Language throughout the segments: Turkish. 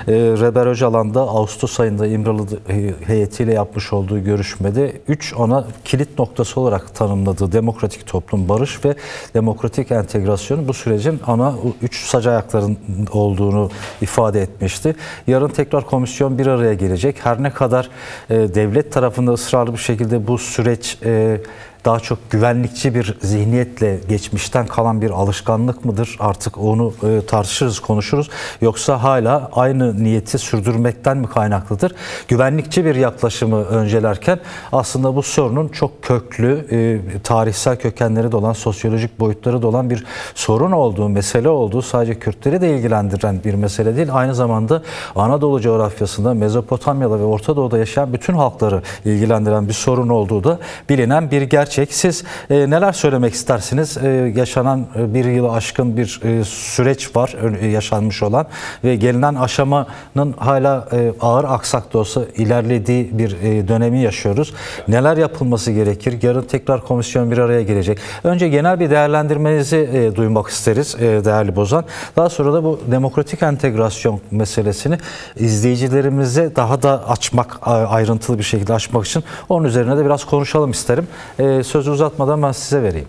Reber Öcalan da Ağustos ayında İmralı heyetiyle yapmış olduğu görüşmede 3 ana kilit noktası olarak tanımladığı demokratik toplum, barış ve demokratik entegrasyon bu sürecin ana 3 sac ayakların olduğunu ifade etmişti. Yarın tekrar komisyon bir araya gelecek. Her ne kadar devlet tarafında ısrarlı bir şekilde bu süreç daha çok güvenlikçi bir zihniyetle geçmişten kalan bir alışkanlık mıdır? Artık onu tartışırız, konuşuruz. Yoksa hala aynı niyeti sürdürmekten mi kaynaklıdır? Güvenlikçi bir yaklaşımı öncelerken aslında bu sorunun çok köklü, tarihsel kökenleri de olan, sosyolojik boyutları da olan bir sorun olduğu, mesele olduğu, sadece Kürtleri de ilgilendiren bir mesele değil. Aynı zamanda Anadolu coğrafyasında, Mezopotamya'da ve Orta Doğu'da yaşayan bütün halkları ilgilendiren bir sorun olduğu da bilinen bir gerçek. Siz neler söylemek istersiniz? Yaşanan bir yılı aşkın bir süreç var yaşanmış olan ve gelinen aşamanın hala ağır aksak da olsa ilerlediği bir dönemi yaşıyoruz. Neler yapılması gerekir? Yarın tekrar komisyon bir araya gelecek. Önce genel bir değerlendirmenizi duymak isteriz değerli Bozan. Daha sonra da bu demokratik entegrasyon meselesini izleyicilerimize daha da açmak, ayrıntılı bir şekilde açmak için onun üzerine de biraz konuşalım isterim. Sözü uzatmadan ben size vereyim.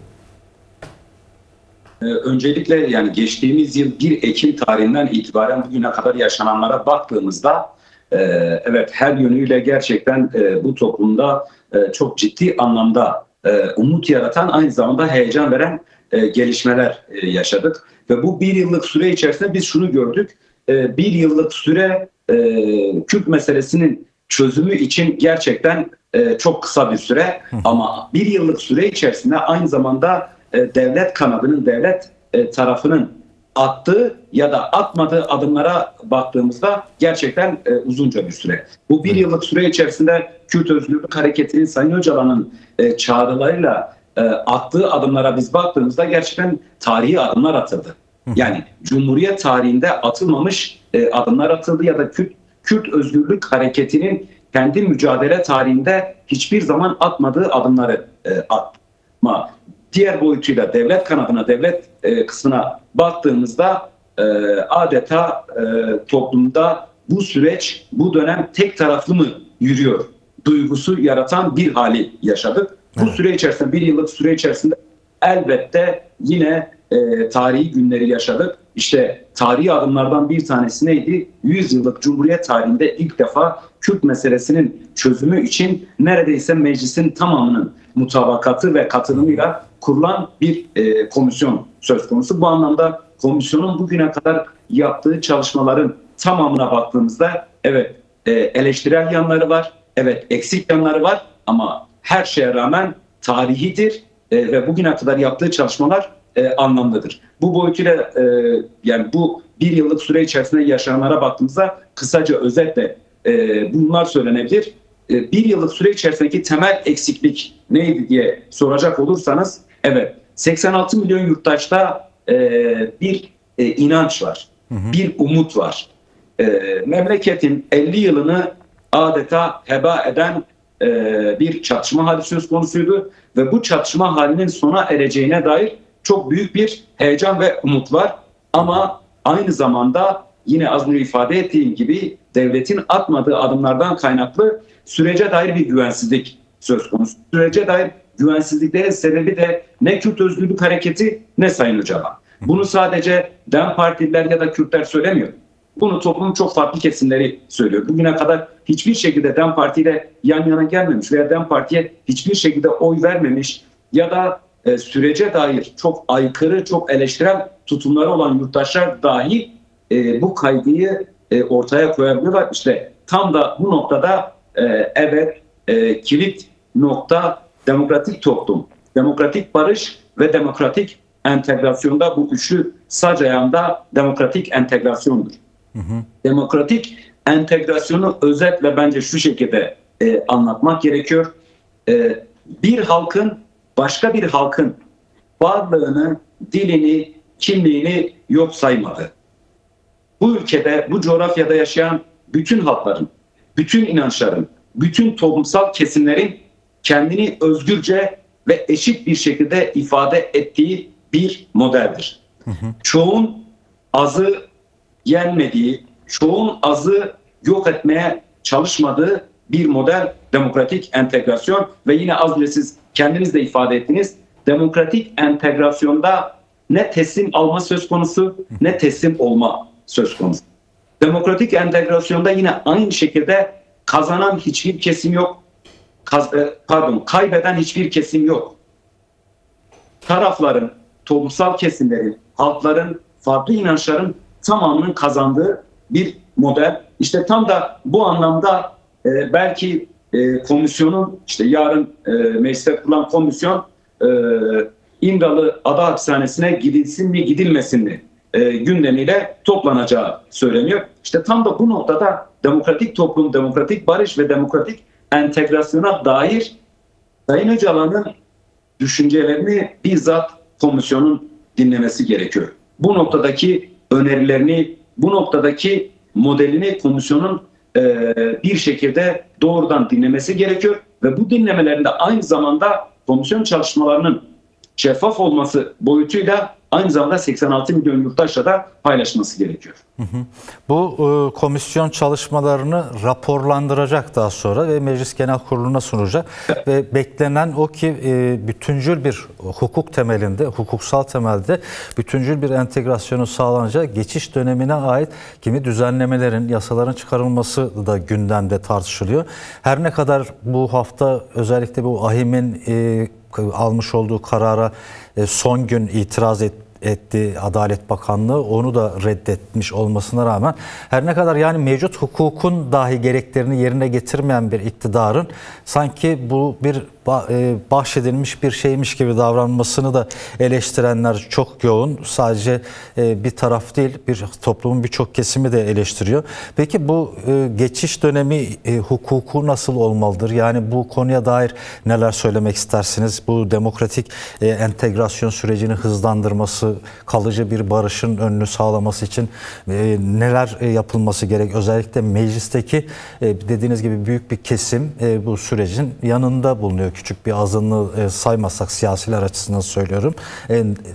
Öncelikle yani geçtiğimiz yıl 1 Ekim tarihinden itibaren bugüne kadar yaşananlara baktığımızda evet her yönüyle gerçekten bu toplumda çok ciddi anlamda umut yaratan, aynı zamanda heyecan veren gelişmeler yaşadık. Ve bu 1 yıllık süre içerisinde biz şunu gördük. 1 yıllık süre Kürt meselesinin çözümü için gerçekten çok kısa bir süre, ama 1 yıllık süre içerisinde aynı zamanda devlet kanadının, devlet tarafının attığı ya da atmadığı adımlara baktığımızda gerçekten uzunca bir süre. Bu 1 yıllık süre içerisinde Kürt Özgürlük Hareketi'nin Sayın Öcalan'ın çağrılarıyla attığı adımlara biz baktığımızda gerçekten tarihi adımlar atıldı. Yani Cumhuriyet tarihinde atılmamış adımlar atıldı ya da Kürt Özgürlük Hareketi'nin kendi mücadele tarihinde hiçbir zaman atmadığı adımları atma. Diğer boyutuyla devlet kanadına, devlet kısmına baktığımızda adeta toplumda bu süreç, bu dönem tek taraflı mı yürüyor duygusu yaratan bir hali yaşadık. Bu süre içerisinde, 1 yıllık süre içerisinde elbette yine tarihi günleri yaşadık. İşte tarihi adımlardan bir tanesi neydi? 100 yıllık Cumhuriyet tarihinde ilk defa Kürt meselesinin çözümü için neredeyse meclisin tamamının mutabakatı ve katılımıyla kurulan bir komisyon söz konusu. Bu anlamda komisyonun bugüne kadar yaptığı çalışmaların tamamına baktığımızda evet eleştirel yanları var, evet eksik yanları var, ama her şeye rağmen tarihidir ve bugüne kadar yaptığı çalışmalar anlamlıdır. Bu boyutuyla yani bu 1 yıllık süre içerisinde yaşananlara baktığımızda kısaca özetle bunlar söylenebilir. 1 yıllık süre içerisindeki temel eksiklik neydi diye soracak olursanız, evet 86 milyon yurttaşta bir inanç var, bir umut var. Memleketin 50 yılını adeta heba eden bir çatışma hali söz konusuydu ve bu çatışma halinin sona ereceğine dair çok büyük bir heyecan ve umut var. Ama aynı zamanda yine az önce ifade ettiğim gibi devletin atmadığı adımlardan kaynaklı sürece dair bir güvensizlik söz konusu. Sürece dair güvensizliklerin sebebi de ne Kürt Özgürlük Hareketi ne Sayın Öcalan. Bunu sadece DEM Partililer ya da Kürtler söylemiyor. Bunu toplumun çok farklı kesimleri söylüyor. Bugüne kadar hiçbir şekilde DEM Parti ile yan yana gelmemiş veya DEM Parti'ye hiçbir şekilde oy vermemiş ya da sürece dair çok aykırı, çok eleştirel tutumları olan yurttaşlar dahi bu kaygıyı ortaya koyabiliyorlar. İşte tam da bu noktada evet kilit nokta demokratik toplum, demokratik barış ve demokratik entegrasyonda, bu üçlü sac ayağında demokratik entegrasyondur. Demokratik entegrasyonu özetle bence şu şekilde anlatmak gerekiyor. Bir halkın başka bir halkın varlığını, dilini, kimliğini yok saymadı. Bu ülkede, bu coğrafyada yaşayan bütün halkların, bütün inançların, bütün toplumsal kesimlerin kendini özgürce ve eşit bir şekilde ifade ettiği bir modeldir. Çoğun azı yenmediği, çoğun azı yok etmeye çalışmadığı bir model demokratik entegrasyon ve yine az önce siz kendiniz de ifade ettiniz. Demokratik entegrasyonda ne teslim alma söz konusu ne teslim olma söz konusu. Demokratik entegrasyonda yine aynı şekilde kazanan hiçbir kesim yok. Kaybeden hiçbir kesim yok. Tarafların, toplumsal kesimlerin, halkların, farklı inançların tamamının kazandığı bir model. İşte tam da bu anlamda belki komisyonun, işte yarın mecliste kurulan komisyon İmralı Ada Hapishanesi'ne gidilsin mi gidilmesin mi gündemiyle toplanacağı söyleniyor. İşte tam da bu noktada demokratik toplum, demokratik barış ve demokratik entegrasyona dair Sayın Öcalan'ın düşüncelerini bizzat komisyonun dinlemesi gerekiyor. Bu noktadaki önerilerini, bu noktadaki modelini komisyonun bir şekilde doğrudan dinlemesi gerekiyor ve bu dinlemelerinde aynı zamanda komisyon çalışmalarının şeffaf olması boyutuyla aynı zamanda 86 milyon yurttaşla da paylaşması gerekiyor. Bu komisyon çalışmalarını raporlandıracak daha sonra ve Meclis Genel Kurulu'na sunacak. Ve beklenen o ki bütüncül bir hukuk temelinde, hukuksal temelde bütüncül bir entegrasyonun sağlanacağı geçiş dönemine ait kimi düzenlemelerin, yasaların çıkarılması da gündemde tartışılıyor. Her ne kadar bu hafta özellikle bu AİHM'in almış olduğu karara son gün itiraz etti Adalet Bakanlığı, onu da reddetmiş olmasına rağmen her ne kadar yani mevcut hukukun dahi gereklerini yerine getirmeyen bir iktidarın sanki bu bir bahşedilmiş bir şeymiş gibi davranmasını da eleştirenler çok yoğun. Sadece bir taraf değil, bir toplumun birçok kesimi de eleştiriyor. Peki bu geçiş dönemi hukuku nasıl olmalıdır? Yani bu konuya dair neler söylemek istersiniz? Bu demokratik entegrasyon sürecini hızlandırması, kalıcı bir barışın önünü sağlaması için neler yapılması gerek? Özellikle meclisteki dediğiniz gibi büyük bir kesim bu sürecin yanında bulunuyor. Küçük bir azınlığı saymazsak siyasiler açısından söylüyorum.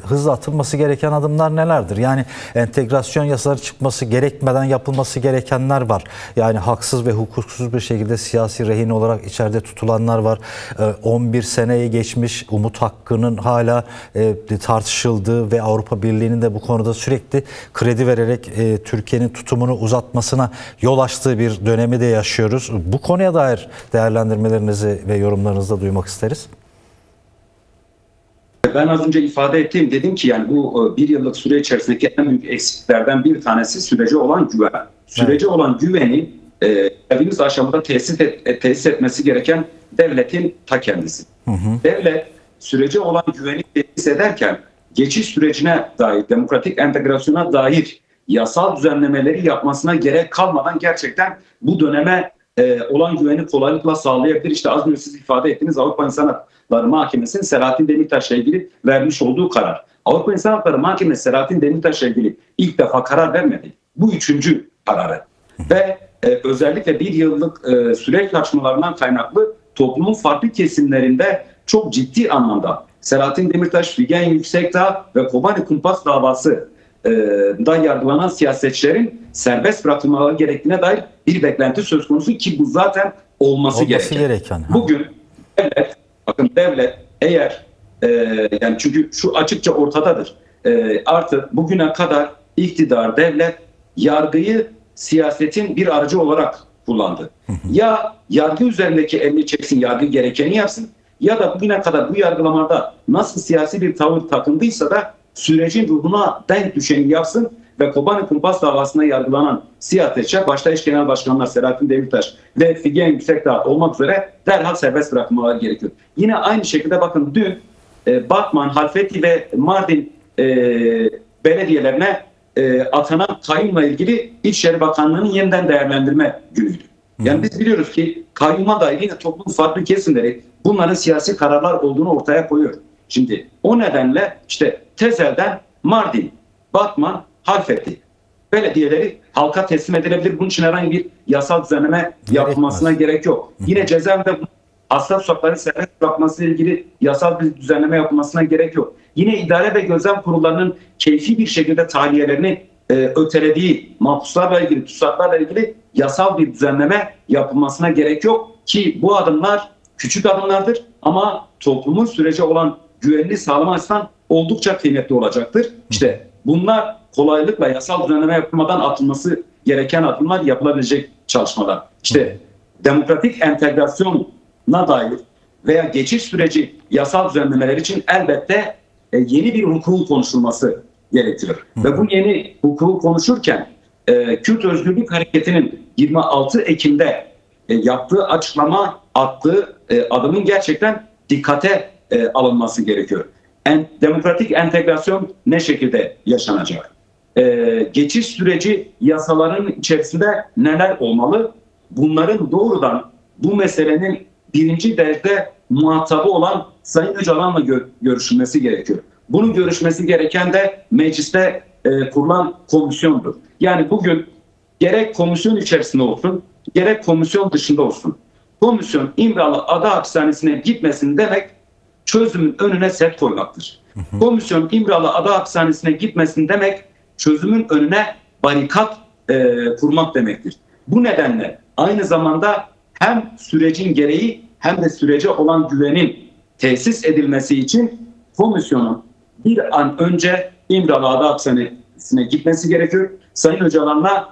Hızla atılması gereken adımlar nelerdir? Yani entegrasyon yasaları çıkması gerekmeden yapılması gerekenler var. Yani haksız ve hukuksuz bir şekilde siyasi rehin olarak içeride tutulanlar var. 11 seneyi geçmiş, umut hakkının hala tartışıldığı ve Avrupa Birliği'nin de bu konuda sürekli kredi vererek Türkiye'nin tutumunu uzatmasına yol açtığı bir dönemi de yaşıyoruz. Bu konuya dair değerlendirmelerinizi ve yorumlarınızı da duymak isteriz. Ben az önce ifade ettiğim, dedim ki yani bu bir yıllık süre içerisindeki en büyük eksiklerden bir tanesi sürece olan güven. Sürece olan güveni dediğimiz aşamada tesis etmesi gereken devletin ta kendisi. Devlet sürece olan güveni tesis ederken geçiş sürecine dair, demokratik entegrasyona dair yasal düzenlemeleri yapmasına gerek kalmadan gerçekten bu döneme olan güveni kolaylıkla sağlayabilir. İşte az önce siz ifade ettiğiniz Avrupa İnsan Hakları Mahkemesi'nin Selahattin Demirtaş'la ilgili vermiş olduğu karar. Avrupa İnsan Hakları Mahkemesi Selahattin Demirtaş'la ilgili ilk defa karar vermedi. Bu üçüncü kararı. Ve özellikle bir yıllık süreç tartışmalarından kaynaklı toplumun farklı kesimlerinde çok ciddi anlamda Selahattin Demirtaş, Figen Yüksekdağ ve Kobani Kumpas davası da yargılanan siyasetçilerin serbest bırakılmaları gerektiğine dair bir beklenti söz konusu ki bu zaten olması gereken. Bugün devlet eğer yani çünkü şu açıkça ortadadır. Artık bugüne kadar iktidar, devlet yargıyı siyasetin bir aracı olarak kullandı. Ya yargı üzerindeki elini çeksin, yargı gerekeni yapsın, ya da bugüne kadar bu yargılamada nasıl siyasi bir tavır takındıysa da sürecin ruhuna denk düşeni yapsın ve Kobani Kumpas davasında yargılanan siyasetçiler, başta eş genel başkanlar Selahattin Demirtaş ve Figen Yüksekdağ olmak üzere derhal serbest bırakılmaları gerekiyor. Yine aynı şekilde bakın dün Batman, Halfeti ve Mardin belediyelerine atanan kayyumla ilgili İçişleri Bakanlığı'nın yeniden değerlendirme günüydü. Yani biz biliyoruz ki kayyuma dair yine toplum farklı kesimleri bunların siyasi kararlar olduğunu ortaya koyuyor. Şimdi o nedenle işte tezelden Mardin, Batman, Halfeti belediyeleri halka teslim edilebilir. Bunun için herhangi bir yasal düzenleme yapılmasına gerek yok. Yine cezaevinde hasta tutsakların serbest bırakması ile ilgili yasal bir düzenleme yapılmasına gerek yok. Yine idare ve gözlem kurullarının keyfi bir şekilde tahliyelerini ötelediği mahpuslarla ilgili, tutsaklarla ilgili yasal bir düzenleme yapılmasına gerek yok ki bu adımlar küçük adımlardır ama toplumun sürece olan güvenini sağlama açısından oldukça kıymetli olacaktır. İşte bunlar kolaylıkla yasal düzenleme yapılmadan atılması gereken adımlar, yapılabilecek çalışmalar. İşte demokratik entegrasyona dair veya geçiş süreci yasal düzenlemeler için elbette yeni bir hukukun konuşulması gerekiyor. Ve bu yeni hukuku konuşurken Kürt Özgürlük Hareketi'nin 26 Ekim'de yaptığı açıklama, attığı adımın gerçekten dikkate alınması gerekiyor. Demokratik entegrasyon ne şekilde yaşanacak? Geçiş süreci yasaların içerisinde neler olmalı? Bunların doğrudan bu meselenin birinci derecede muhatabı olan Sayın Öcalan'la görüşülmesi gerekiyor. Bunun görüşmesi gereken de mecliste kurulan komisyondur. Yani bugün gerek komisyon içerisinde olsun, gerek komisyon dışında olsun, komisyon İmralı Ada Hapishanesi'ne gitmesin demek çözümün önüne set koymaktır. Komisyon İmralı Ada Hapishanesi'ne gitmesin demek çözümün önüne barikat kurmak demektir. Bu nedenle aynı zamanda hem sürecin gereği hem de sürece olan güvenin tesis edilmesi için komisyonun bir an önce İmralı Ada Hapishanesi'ne gitmesi gerekiyor. Sayın Öcalan'la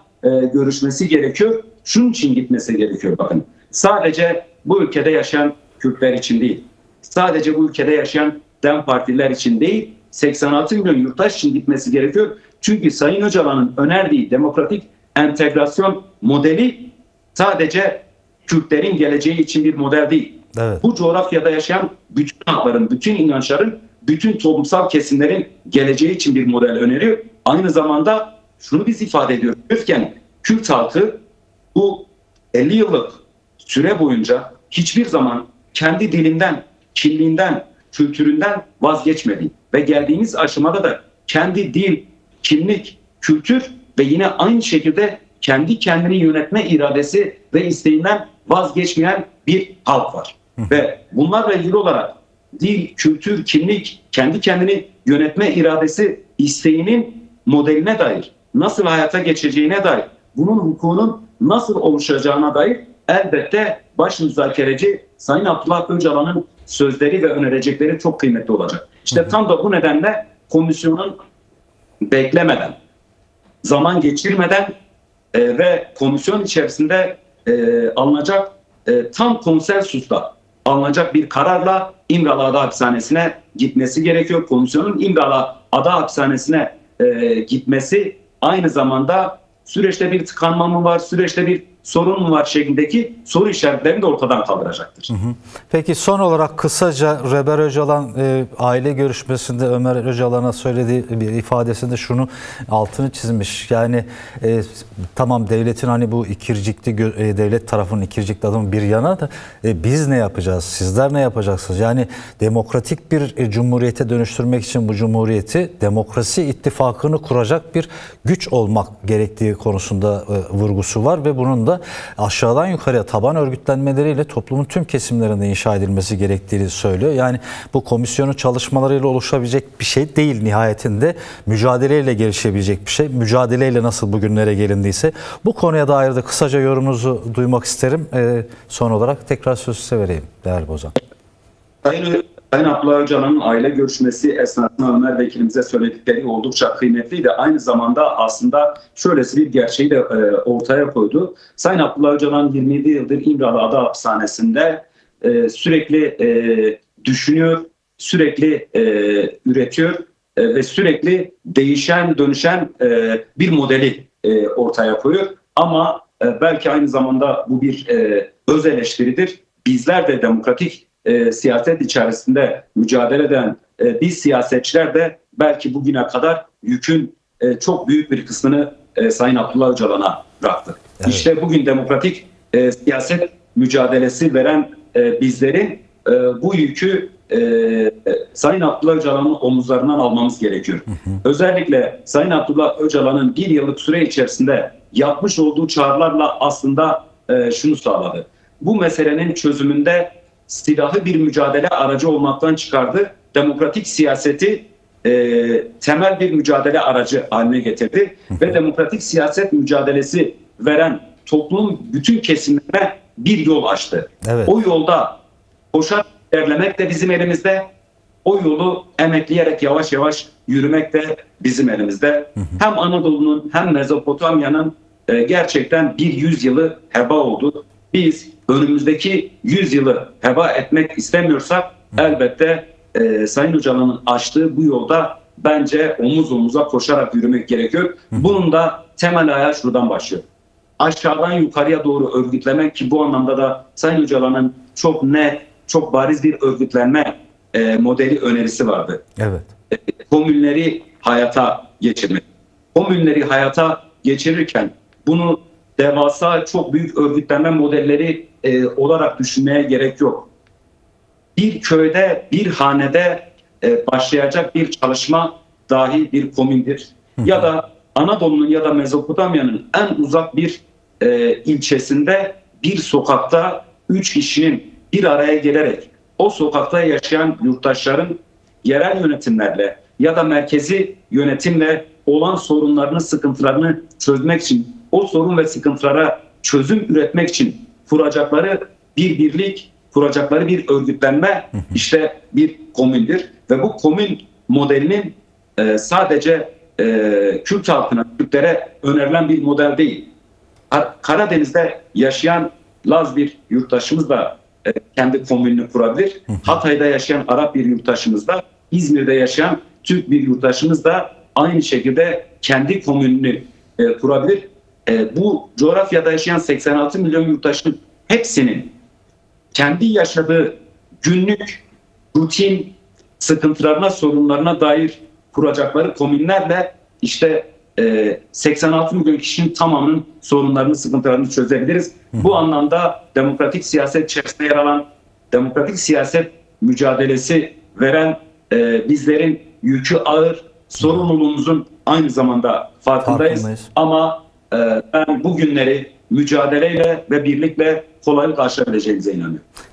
görüşmesi gerekiyor. Şunun için gitmesi gerekiyor bakın. Sadece bu ülkede yaşayan Kürtler için değil, sadece bu ülkede yaşayan DEM Partililer için değil, 86 milyon yurttaş için gitmesi gerekiyor. Çünkü Sayın Öcalan'ın önerdiği demokratik entegrasyon modeli sadece Kürtlerin geleceği için bir model değil. Evet. Bu coğrafyada yaşayan bütün halkların, bütün inançların, bütün toplumsal kesimlerin geleceği için bir model öneriyor. Aynı zamanda şunu biz ifade ediyoruz. Kürt halkı bu 50 yıllık süre boyunca hiçbir zaman kendi dilinden, kimliğinden, kültüründen vazgeçmedi. Ve geldiğimiz aşamada da kendi dil, kimlik, kültür ve yine aynı şekilde kendi kendini yönetme iradesi ve isteğinden vazgeçmeyen bir halk var. Ve bunlarla ilgili olarak dil, kültür, kimlik, kendi kendini yönetme iradesi isteğinin modeline dair, nasıl hayata geçeceğine dair, bunun hukukunun nasıl oluşacağına dair elbette baş müzakereci Sayın Abdullah Öcalan'ın sözleri ve önerecekleri çok kıymetli olacak. İşte tam da bu nedenle komisyonun beklemeden, zaman geçirmeden ve komisyon içerisinde alınacak tam konsensusla alınacak bir kararla İmralı Ada Hapishanesi'ne gitmesi gerekiyor. Komisyonun İmralı Ada Hapishanesi'ne gitmesi aynı zamanda süreçte bir tıkanma mı var, süreçte bir sorun mu var şeklindeki soru işaretlerini de ortadan kaldıracaktır. Peki son olarak kısaca Reber Öcalan aile görüşmesinde Ömer Öcalan'a söylediği bir ifadesinde şunu altını çizmiş. Yani tamam devletin hani bu ikircikli devlet tarafının ikircikli adımı bir yana da biz ne yapacağız? Sizler ne yapacaksınız? Yani demokratik bir cumhuriyete dönüştürmek için bu cumhuriyeti demokrasi ittifakını kuracak bir güç olmak gerektiği konusunda vurgusu var ve bunun da aşağıdan yukarıya taban örgütlenmeleriyle toplumun tüm kesimlerinde inşa edilmesi gerektiğini söylüyor. Yani bu komisyonun çalışmalarıyla oluşabilecek bir şey değil nihayetinde. Mücadeleyle gelişebilecek bir şey. Mücadeleyle nasıl bugünlere gelindiyse. Bu konuya dair de kısaca yorumunuzu duymak isterim. Son olarak tekrar sözü size vereyim değerli Bozan. Sayın Abdullah Öcalan'ın aile görüşmesi esnasında Ömer Vekilimize söyledikleri oldukça kıymetliydi. Aynı zamanda aslında şöylesi bir gerçeği de ortaya koydu. Sayın Abdullah Öcalan 27 yıldır İmralı Ada Hapishanesi'nde sürekli düşünüyor, sürekli üretiyor ve sürekli değişen, dönüşen bir modeli ortaya koyuyor. Ama belki aynı zamanda bu bir öz eleştiridir. Bizler de demokratik siyaset içerisinde mücadele eden biz siyasetçiler de belki bugüne kadar yükün çok büyük bir kısmını Sayın Abdullah Öcalan'a bıraktık. Evet. İşte bugün demokratik siyaset mücadelesi veren bizlerin bu yükü Sayın Abdullah Öcalan'ın omuzlarından almamız gerekiyor. Özellikle Sayın Abdullah Öcalan'ın bir yıllık süre içerisinde yapmış olduğu çağrılarla aslında şunu sağladı. Bu meselenin çözümünde silahı bir mücadele aracı olmaktan çıkardı. Demokratik siyaseti temel bir mücadele aracı haline getirdi ve demokratik siyaset mücadelesi veren toplumun bütün kesimlerine bir yol açtı. Evet. O yolda koşarak ilerlemek de bizim elimizde. O yolu emekleyerek yavaş yavaş yürümek de bizim elimizde. Hem Anadolu'nun hem Mezopotamya'nın gerçekten bir yüzyılı heba oldu. Biz önümüzdeki yüzyılı heba etmek istemiyorsak elbette Sayın Öcalan'ın açtığı bu yolda bence omuz omuza koşarak yürümek gerekiyor. Bunun da temel ayağı şuradan başlıyor. Aşağıdan yukarıya doğru örgütlemek, ki bu anlamda da Sayın Öcalan'ın çok net, çok bariz bir örgütlenme modeli önerisi vardı. Evet. Komünleri hayata geçirmek. Komünleri hayata geçirirken bunu devasa, çok büyük örgütlenme modelleri olarak düşünmeye gerek yok. Bir köyde, bir hanede başlayacak bir çalışma dahi bir komündür. Ya da Anadolu'nun ya da Mezopotamya'nın en uzak bir ilçesinde bir sokakta 3 kişinin bir araya gelerek o sokakta yaşayan yurttaşların yerel yönetimlerle ya da merkezi yönetimle olan sorunlarını, sıkıntılarını çözmek için, o sorun ve sıkıntılara çözüm üretmek için kuracakları bir birlik, kuracakları bir örgütlenme işte bir komündür. Ve bu komün modelinin sadece Kürt halkına, Kürtlere önerilen bir model değil. Karadeniz'de yaşayan Laz bir yurttaşımız da kendi komününü kurabilir. Hatay'da yaşayan Arap bir yurttaşımız da, İzmir'de yaşayan Türk bir yurttaşımız da aynı şekilde kendi komününü kurabilir. Bu coğrafyada yaşayan 86 milyon yurttaşın hepsinin kendi yaşadığı günlük, rutin sıkıntılarına, sorunlarına dair kuracakları komünlerle işte 86 milyon kişinin tamamının sorunlarını, sıkıntılarını çözebiliriz. Bu anlamda demokratik siyaset içerisinde yer alan, demokratik siyaset mücadelesi veren bizlerin yükü ağır, sorumluluğumuzun aynı zamanda farkındayız. Ama ben bu günleri mücadeleyle ve birlikle kolaylıkla aşabileceğimize inanıyorum.